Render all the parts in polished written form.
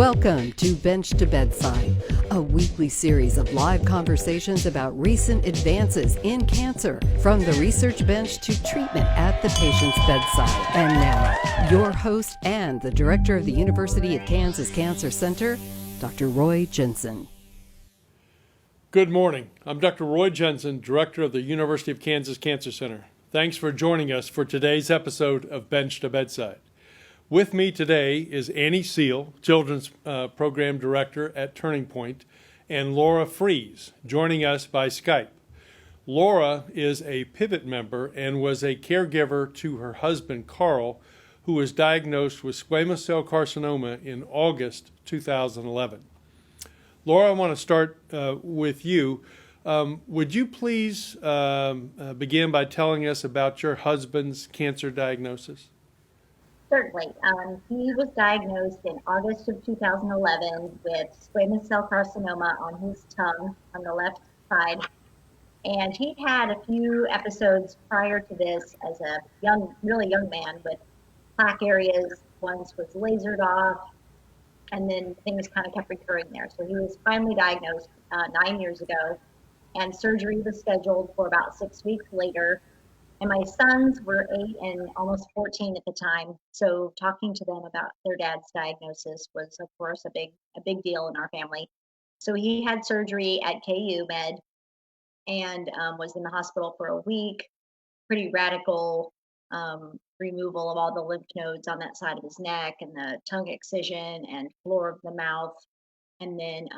Welcome to Bench to Bedside, a weekly series of live conversations about recent advances in cancer, from the research bench to treatment at the patient's bedside. And now, your host and the director of the University of Kansas Cancer Center, Dr. Roy Jensen. Good morning. I'm Dr. Roy Jensen, director of the University of Kansas Cancer Center. Thanks for joining us for today's episode of Bench to Bedside. With me today is Annie Seal, Children's Program Director at Turning Point, and Laura Fries, joining us by Skype. Laura is a Pivot member and was a caregiver to her husband, Carl, who was diagnosed with squamous cell carcinoma in August 2011. Laura, I want to start with you. Would you please begin by telling us about your husband's cancer diagnosis? Certainly. He was diagnosed in August of 2011 with squamous cell carcinoma on his tongue on the left side. And he'd had a few episodes prior to this as a really young man with plaque areas. Once was lasered off, and then things kind of kept recurring there. So he was finally diagnosed 9 years ago, and surgery was scheduled for about 6 weeks later. And my sons were 8 and almost 14 at the time. So talking to them about their dad's diagnosis was, of course, a big deal in our family. So he had surgery at KU Med and was in the hospital for a week. Pretty radical removal of all the lymph nodes on that side of his neck, and the tongue excision and floor of the mouth. And then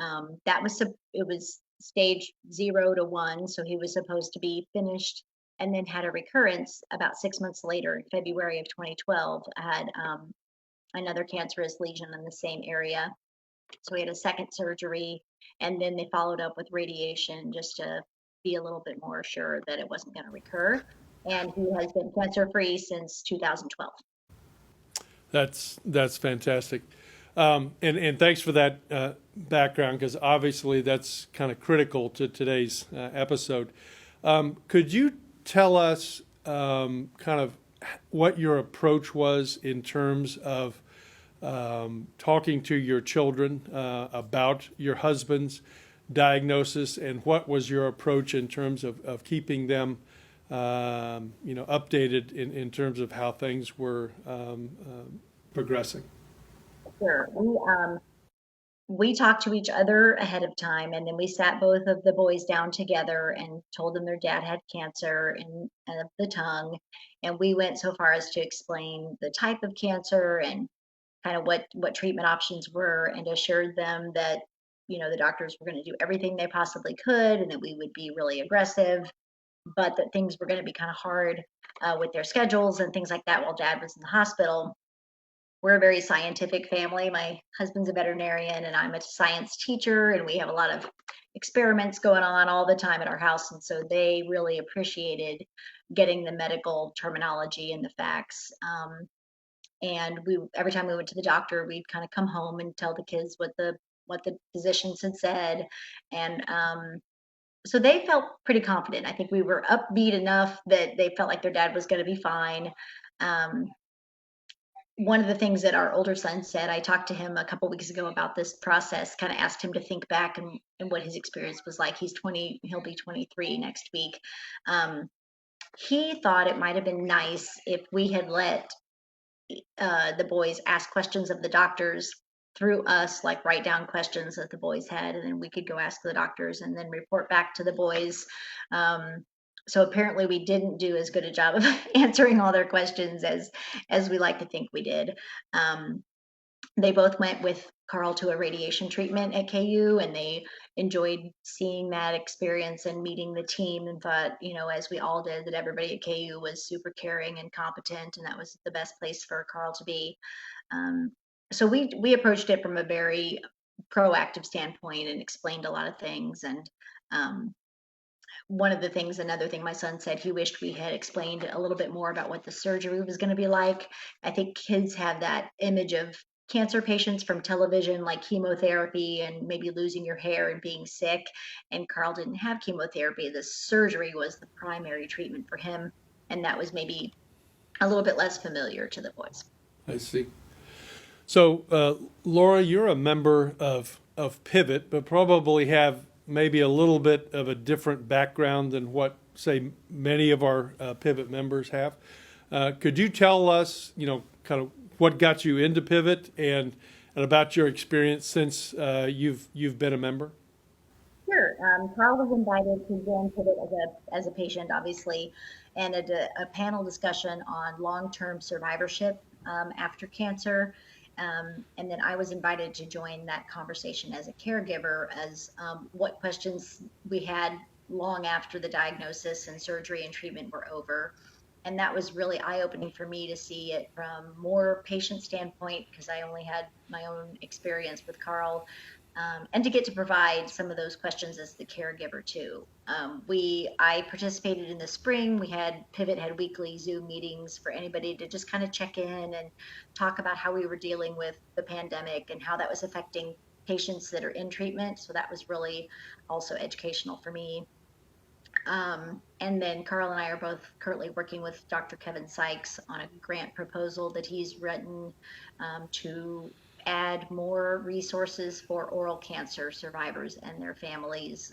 it was stage 0 to 1. So he was supposed to be finished, and then had a recurrence about 6 months later in February of 2012. Had another cancerous lesion in the same area. So he had a second surgery, and then they followed up with radiation just to be a little bit more sure that it wasn't going to recur. And he has been cancer-free since 2012. That's fantastic. And thanks for that background, because obviously that's kind of critical to today's episode. Could you tell us kind of what your approach was in terms of talking to your children about your husband's diagnosis, and what was your approach in terms of keeping them updated in terms of how things were progressing? Sure. We talked to each other ahead of time, and then we sat both of the boys down together and told them their dad had cancer and the tongue. And we went so far as to explain the type of cancer and kind of what treatment options were, and assured them that, the doctors were going to do everything they possibly could, and that we would be really aggressive, but that things were going to be kind of hard with their schedules and things like that while dad was in the hospital. We're a very scientific family. My husband's a veterinarian and I'm a science teacher, and we have a lot of experiments going on all the time at our house. And so they really appreciated getting the medical terminology and the facts. And every time we went to the doctor, we'd kind of come home and tell the kids what the physicians had said. And so they felt pretty confident. I think we were upbeat enough that they felt like their dad was going to be fine. One of the things that our older son said, I talked to him a couple weeks ago about this process, kind of asked him to think back and what his experience was like. He's 20, he'll be 23 next week. He thought it might have been nice if we had let the boys ask questions of the doctors through us, like write down questions that the boys had, and then we could go ask the doctors and then report back to the boys. So apparently we didn't do as good a job of answering all their questions as we like to think we did. They both went with Carl to a radiation treatment at KU, and they enjoyed seeing that experience and meeting the team, and thought, as we all did, that everybody at KU was super caring and competent, and that was the best place for Carl to be. So we approached it from a very proactive standpoint and explained a lot of things. And another thing my son said, he wished we had explained a little bit more about what the surgery was going to be like. I think kids have that image of cancer patients from television, like chemotherapy and maybe losing your hair and being sick. And Carl didn't have chemotherapy. The surgery was the primary treatment for him. And that was maybe a little bit less familiar to the boys. I see. So, Laura, you're a member of Pivot, but probably have maybe a little bit of a different background than what, say, many of our Pivot members have. Could you tell us, kind of what got you into Pivot and about your experience since you've been a member? Sure. Carl was invited to join Pivot as a patient, obviously, and a panel discussion on long-term survivorship after cancer. And then I was invited to join that conversation as a caregiver, as what questions we had long after the diagnosis and surgery and treatment were over. And that was really eye-opening for me to see it from more patient standpoint, because I only had my own experience with Carl, and to get to provide some of those questions as the caregiver too. I participated in the spring. Pivot had weekly Zoom meetings for anybody to just kind of check in and talk about how we were dealing with the pandemic and how that was affecting patients that are in treatment. So that was really also educational for me. And then Carl and I are both currently working with Dr. Kevin Sykes on a grant proposal that he's written to add more resources for oral cancer survivors and their families.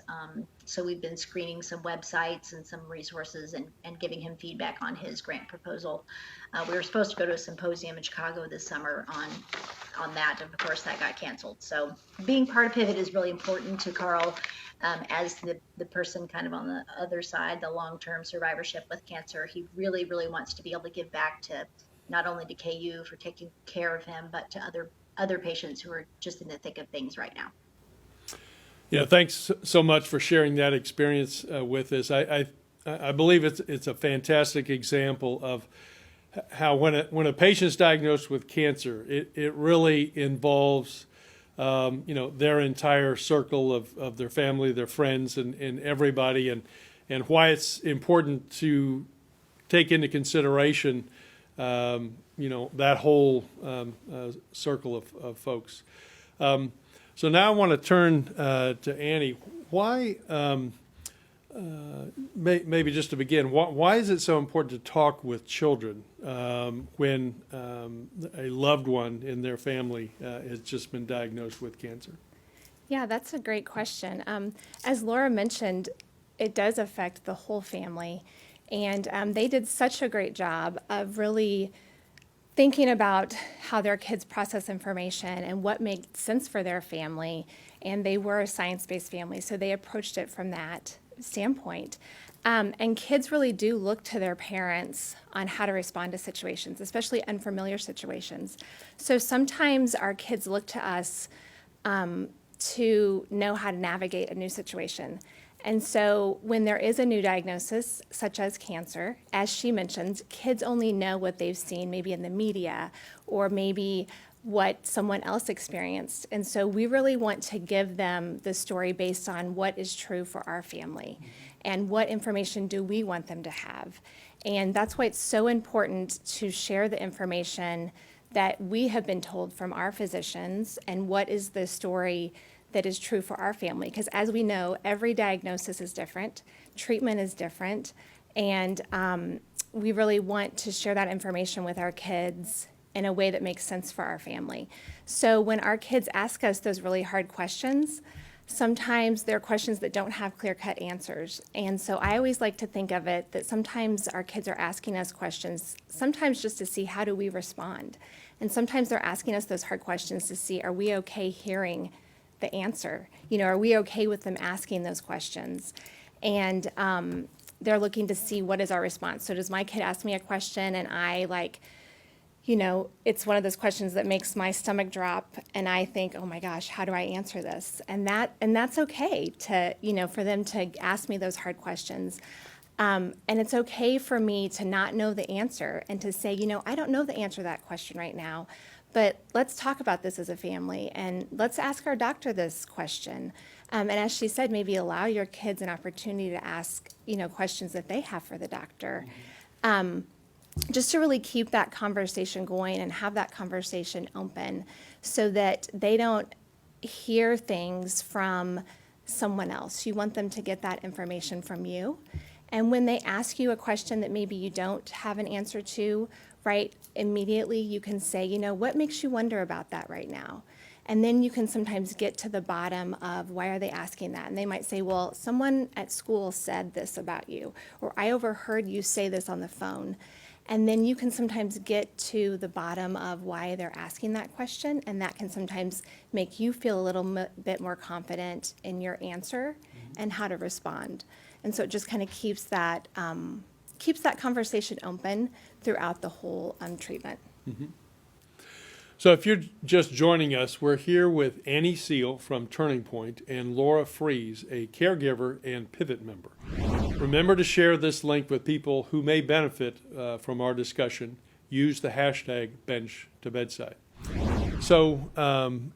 So we've been screening some websites and some resources and giving him feedback on his grant proposal. We were supposed to go to a symposium in Chicago this summer on that, and of course that got canceled. So being part of Pivot is really important to Carl. As the person kind of on the other side, the long-term survivorship with cancer, he really, really wants to be able to give back to not only to KU for taking care of him, but to other patients who are just in the thick of things right now. Yeah, thanks so much for sharing that experience with us. I believe it's a fantastic example of how when a patient's diagnosed with cancer, it really involves their entire circle of their family, their friends, and everybody, and why it's important to take into consideration, that whole circle of folks. So now I want to turn to Annie. Why, maybe just to begin, why is it so important to talk with children when a loved one in their family has just been diagnosed with cancer? Yeah, that's a great question. As Laura mentioned, it does affect the whole family. And they did such a great job of really thinking about how their kids process information and what made sense for their family. And they were a science-based family, so they approached it from that standpoint. And kids really do look to their parents on how to respond to situations, especially unfamiliar situations. So sometimes our kids look to us to know how to navigate a new situation. And so when there is a new diagnosis, such as cancer, as she mentioned, kids only know what they've seen maybe in the media or maybe what someone else experienced. And so we really want to give them the story based on what is true for our family and what information do we want them to have. And that's why it's so important to share the information that we have been told from our physicians and what is the story that is true for our family. Because as we know, every diagnosis is different, treatment is different, and we really want to share that information with our kids in a way that makes sense for our family. So when our kids ask us those really hard questions, sometimes they're questions that don't have clear-cut answers. And so I always like to think of it that sometimes our kids are asking us questions, sometimes just to see how do we respond. And sometimes they're asking us those hard questions to see, are we okay hearing the answer? Are we okay with them asking those questions? And they're looking to see what is our response. So does my kid ask me a question and I it's one of those questions that makes my stomach drop and I think, oh my gosh, how do I answer this? And that's okay to, for them to ask me those hard questions. And it's okay for me to not know the answer and to say, I don't know the answer to that question right now, but let's talk about this as a family and let's ask our doctor this question. And as she said, maybe allow your kids an opportunity to ask, questions that they have for the doctor. Just to really keep that conversation going and have that conversation open so that they don't hear things from someone else. You want them to get that information from you. And when they ask you a question that maybe you don't have an answer to, right immediately, you can say, what makes you wonder about that right now? And then you can sometimes get to the bottom of why are they asking that? And they might say, well, someone at school said this about you, or I overheard you say this on the phone. And then you can sometimes get to the bottom of why they're asking that question, and that can sometimes make you feel a little bit more confident in your answer and how to respond. And so it just kind of keeps that conversation open throughout the whole treatment. So if you're just joining us, we're here with Annie Seal from Turning Point and Laura Fries, a caregiver and Pivot member. Remember to share this link with people who may benefit from our discussion. Use the hashtag #BenchToBedside. So,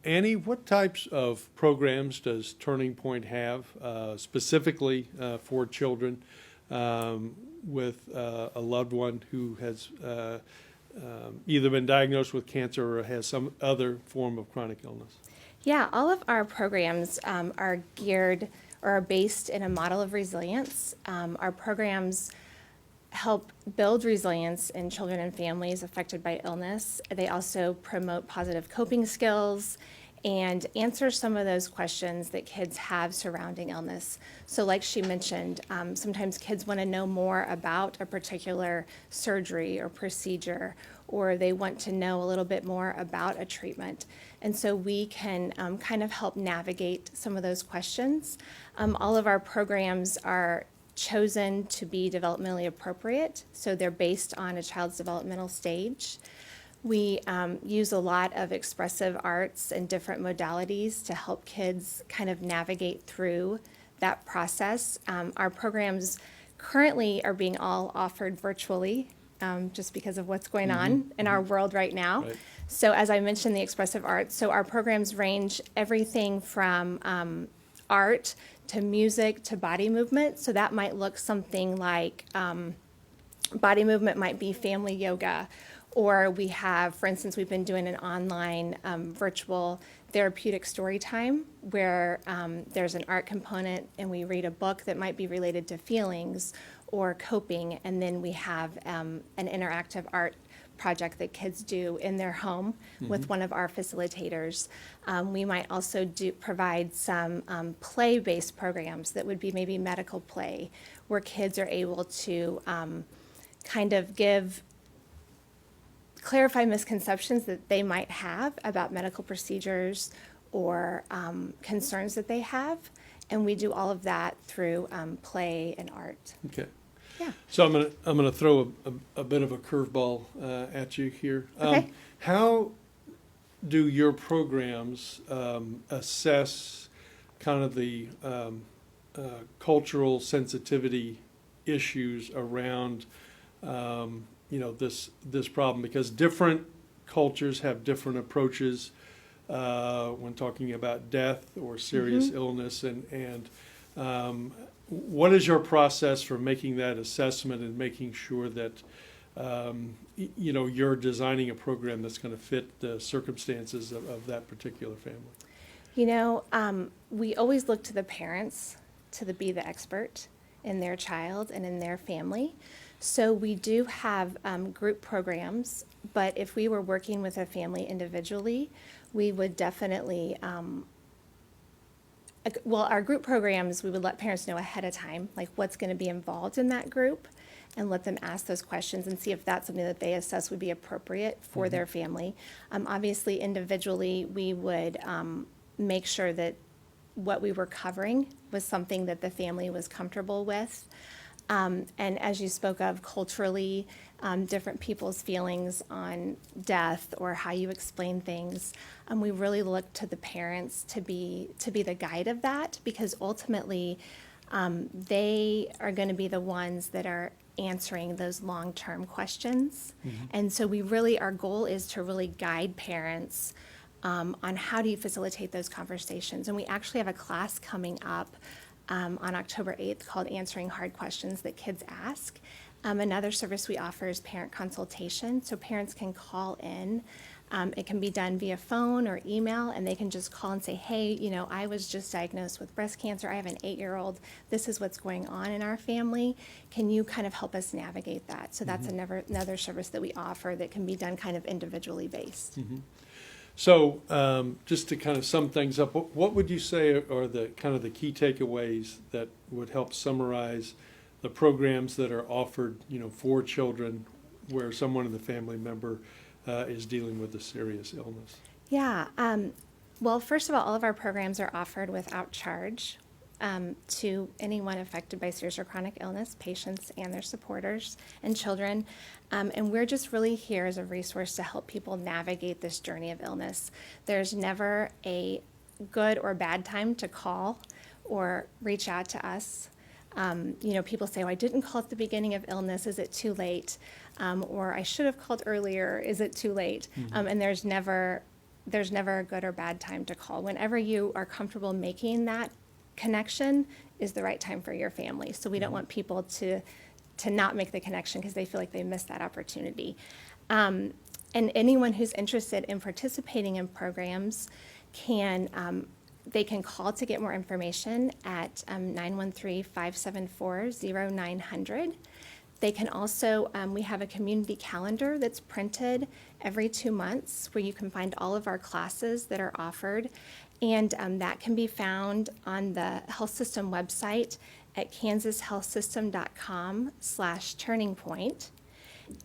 Annie, what types of programs does Turning Point have specifically for children with a loved one who has either been diagnosed with cancer or has some other form of chronic illness? Yeah, all of our programs are geared or are based in a model of resilience. Our programs help build resilience in children and families affected by illness. They also promote positive coping skills and answer some of those questions that kids have surrounding illness. So like she mentioned, sometimes kids want to know more about a particular surgery or procedure, or they want to know a little bit more about a treatment. And so we can kind of help navigate some of those questions. All of our programs are chosen to be developmentally appropriate, so they're based on a child's developmental stage. We use a lot of expressive arts and different modalities to help kids kind of navigate through that process. Our programs currently are being all offered virtually, just because of what's going on in our world right now. Right. So as I mentioned, the expressive arts, so our programs range everything from art to music to body movement. So that might look something like body movement might be family yoga. Or we have, for instance, we've been doing an online virtual therapeutic story time where there's an art component and we read a book that might be related to feelings or coping, and then we have an interactive art project that kids do in their home with one of our facilitators. We might also provide some play-based programs that would be maybe medical play, where kids are able to kind of clarify misconceptions that they might have about medical procedures or concerns that they have. And we do all of that through play and art. Okay. Yeah. So I'm gonna throw a bit of a curveball at you here. Okay. How do your programs assess kind of the cultural sensitivity issues around this problem? Because different cultures have different approaches when talking about death or serious illness, and what is your process for making that assessment and making sure that you're designing a program that's going to fit the circumstances of that particular family? We always look to the parents to be the expert in their child and in their family. So we do have group programs, but if we were working with a family individually, we would definitely, our group programs, we would let parents know ahead of time, like what's going to be involved in that group, and let them ask those questions and see if that's something that they assess would be appropriate for their family. Obviously, individually, we would make sure that what we were covering was something that the family was comfortable with. And as you spoke of culturally, different people's feelings on death or how you explain things, we really look to the parents to be the guide of that, because ultimately they are going to be the ones that are answering those long-term questions. And so our goal is to really guide parents on how do you facilitate those conversations. And we actually have a class coming up on October 8th called Answering Hard Questions That Kids Ask. Another service we offer is parent consultation, so parents can call in It can be done via phone or email, and they can just call and say, hey, I was just diagnosed with breast cancer. I have an 8-year-old. This is what's going on in our family. Can you kind of help us navigate that? So that's another service that we offer that can be done kind of individually based. So just to kind of sum things up, what would you say are the kind of the key takeaways that would help summarize the programs that are offered, for children where someone in the family member is dealing with a serious illness? Yeah. Well, first of all of our programs are offered without charge to anyone affected by serious or chronic illness, patients and their supporters and children. And we're just really here as a resource to help people navigate this journey of illness. There's never a good or bad time to call or reach out to us. People say, I didn't call at the beginning of illness. Is it too late? Or I should have called earlier. Is it too late? And there's never a good or bad time to call. Whenever you are comfortable making that connection is the right time for your family. So we don't want people to not make the connection because they feel like they missed that opportunity. And anyone who's interested in participating in programs they can call to get more information at 913-574-0900. They can also, we have a community calendar that's printed every 2 months where you can find all of our classes that are offered. And that can be found on the health system website at kansashealthsystem.com/turningpoint.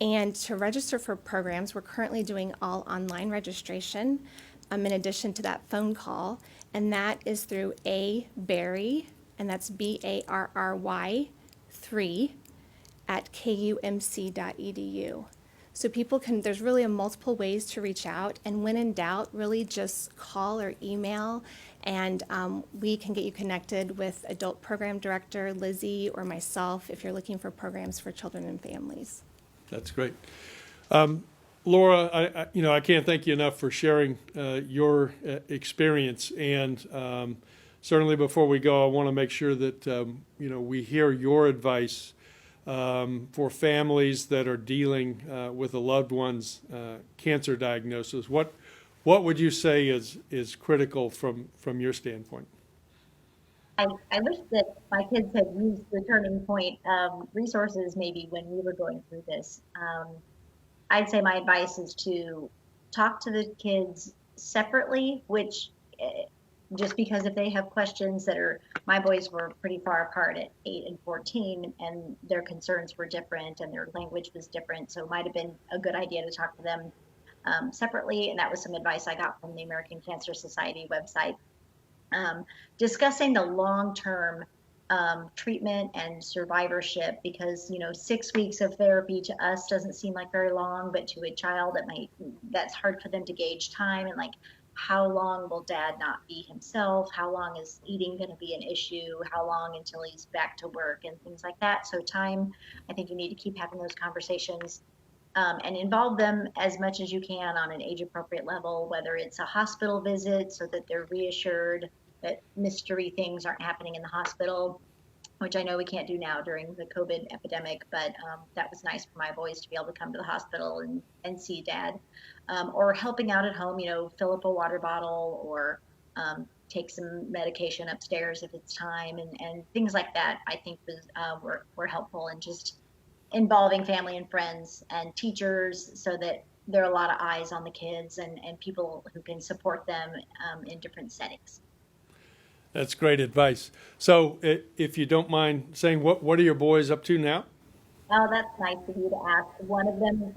And to register for programs, we're currently doing all online registration in addition to that phone call. And that is through Barry, and that's BARRY 3 at kumc.edu. So people there's really multiple ways to reach out, and when in doubt, really just call or email, and we can get you connected with Adult Program Director Lizzie or myself if you're looking for programs for children and families. That's great. Laura, I can't thank you enough for sharing your experience, and certainly before we go, I want to make sure that we hear your advice for families that are dealing with a loved one's cancer diagnosis. What would you say is critical from your standpoint? I wish that my kids had used the Turning Point resources maybe when we were going through this. I'd say my advice is to talk to the kids separately, which just because if they have questions my boys were pretty far apart at 8 and 14, and their concerns were different and their language was different. So it might have been a good idea to talk to them separately. And that was some advice I got from the American Cancer Society website. Discussing the long-term treatment and survivorship, because 6 weeks of therapy to us doesn't seem like very long, but to a child that's hard for them to gauge time, and like how long will dad not be himself, how long is eating going to be an issue, how long until he's back to work, and things like that. So time, I think you need to keep having those conversations and involve them as much as you can on an age appropriate level, whether it's a hospital visit so that they're reassured that mystery things aren't happening in the hospital, which I know we can't do now during the COVID epidemic, but that was nice for my boys to be able to come to the hospital and see dad. Or helping out at home, fill up a water bottle or take some medication upstairs if it's time, and things like that, I think were helpful, and just involving family and friends and teachers so that there are a lot of eyes on the kids and people who can support them in different settings. That's great advice. So if you don't mind saying, what are your boys up to now? Oh, that's nice of you to ask. One of them is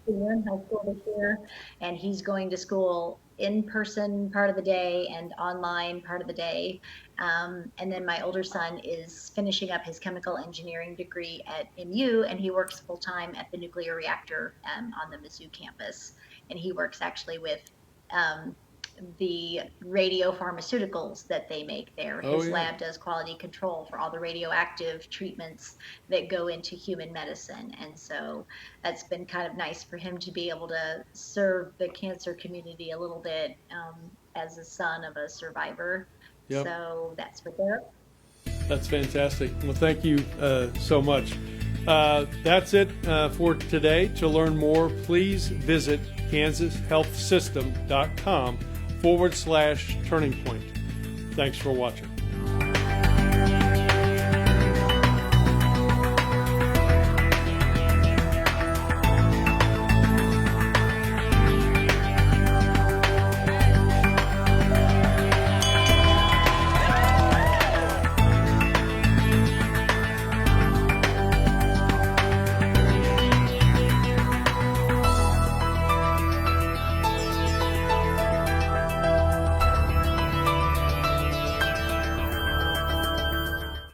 senior in high school this year, and he's going to school in person part of the day and online part of the day. And then my older son is finishing up his chemical engineering degree at MU, and he works full time at the nuclear reactor on the Mizzou campus. And he works actually with the radiopharmaceuticals that they make there. His lab does quality control for all the radioactive treatments that go into human medicine. And so that's been kind of nice for him to be able to serve the cancer community a little bit as a son of a survivor. Yep. So that's what they're. That's fantastic. Well, thank you so much. That's it for today. To learn more, please visit kansashealthsystem.com/turning point. Thanks for watching.